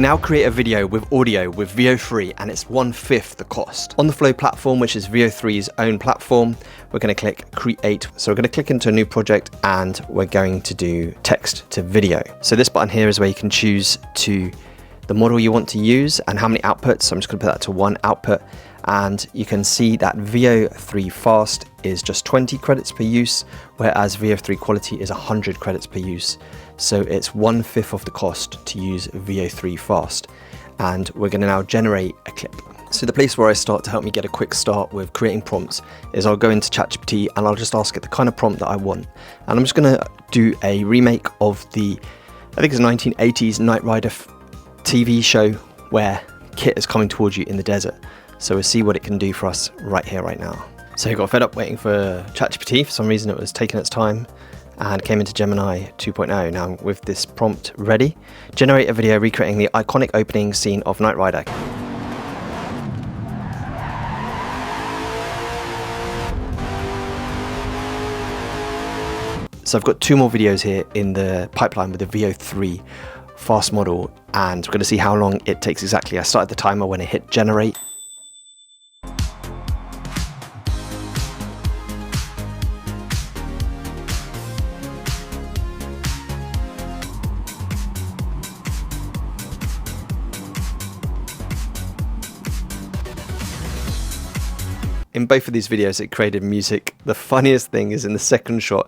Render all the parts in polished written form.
can now create a video with audio with Veo 3 and it's 1/5 the cost. On the Flow platform, which is Veo 3's own platform, we're going to click create. So we're going to click into a new project and we're going to do text to video. So this button here is where you can choose to the model you want to use and how many outputs. So I'm just going to put that to 1 output, and you can see that Veo 3 Fast is just 20 credits per use, whereas Veo 3 Quality is 100 credits per use. So it's 1/5 of the cost to use Veo 3 Fast. And we're going to now generate a clip. So the place where I start to help me get a quick start with creating prompts is I'll go into ChatGPT and I'll just ask it the kind of prompt that I want. And I'm just going to do a remake of the, I think it's 1980s Knight Rider TV show where Kit is coming towards you in the desert. So we'll see what it can do for us right here, right now. So I got fed up waiting for ChatGPT. For some reason it was taking its time and came into Gemini 2.0. Now with this prompt ready, generate a video recreating the iconic opening scene of Knight Rider. So I've got 2 more videos here in the pipeline with the Veo 3 Fast model, and we're going to see how long it takes exactly. I started the timer when I hit generate. In both of these videos it created music. The funniest thing is in the second shot,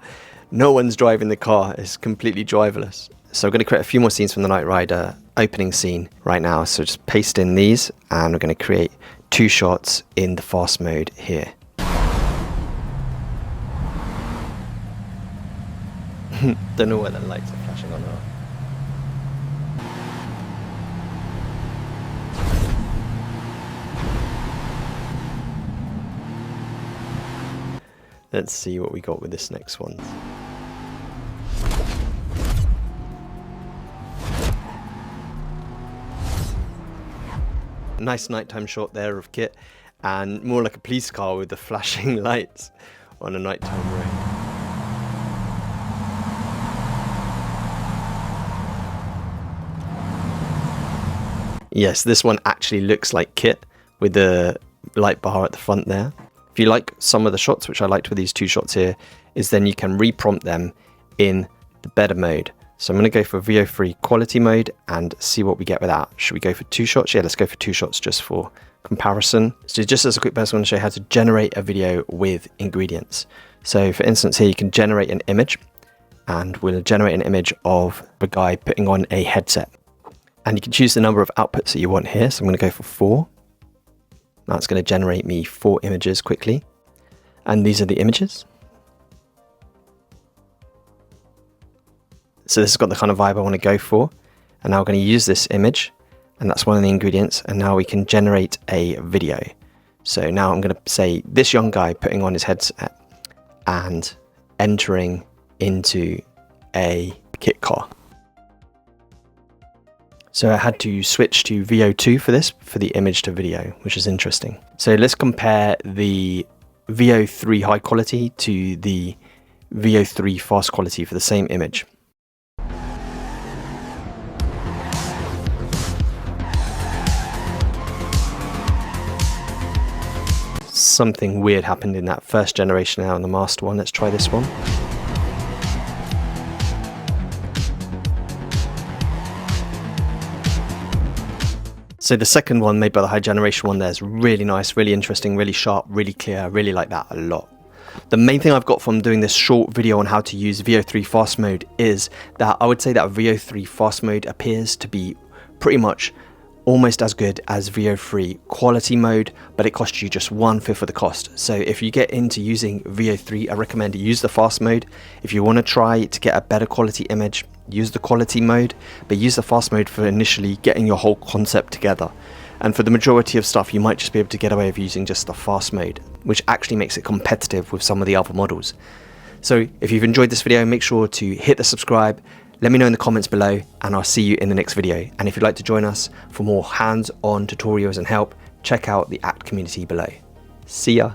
no one's driving the car, it's completely driverless. So we're going to create a few more scenes from the Knight Rider opening scene right now. So just paste in these and we're going to create 2 shots in the fast mode here. Don't know where the lights are flashing on now. Let's see what we got with this next one. Nice nighttime shot there of Kit, and more like a police car with the flashing lights on a nighttime road. Yes, this one actually looks like Kit with the light bar at the front there. If you like some of the shots, which I liked with these 2 shots here, is then you can reprompt them in the better mode. So I'm going to go for Veo 3 Quality mode and see what we get with that. Should we go for 2 shots? Yeah, let's go for 2 shots just for comparison. So just as a quick best, I want to show you how to generate a video with ingredients. So for instance here, you can generate an image, and we'll generate an image of a guy putting on a headset. And you can choose the number of outputs that you want here. So I'm going to go for 4. That's going to generate me 4 images quickly. And these are the images. So this has got the kind of vibe I want to go for. And now we're going to use this image, and that's one of the ingredients. And now we can generate a video. So now I'm going to say this young guy putting on his headset and entering into a Kit car. So I had to switch to Veo 2 for this, for the image to video, which is interesting. So let's compare the Veo 3 high quality to the Veo 3 fast quality for the same image. Something weird happened in that first generation now in the master one. Let's try this one. So the second one made by the high generation one there is really nice, really interesting, really sharp, really clear. I really like that a lot. The main thing I've got from doing this short video on how to use Veo 3 fast mode is that I would say that Veo 3 fast mode appears to be pretty much almost as good as Veo 3 quality mode, but it costs you just 1/5 of the cost. So if you get into using Veo 3, I recommend you use the fast mode. If you want to try to get a better quality image, use the quality mode, but use the fast mode for initially getting your whole concept together. And for the majority of stuff, you might just be able to get away with using just the fast mode, which actually makes it competitive with some of the other models. So if you've enjoyed this video, make sure to hit the subscribe, let me know in the comments below, and I'll see you in the next video. And if you'd like to join us for more hands-on tutorials and help, check out the Act community below. See ya!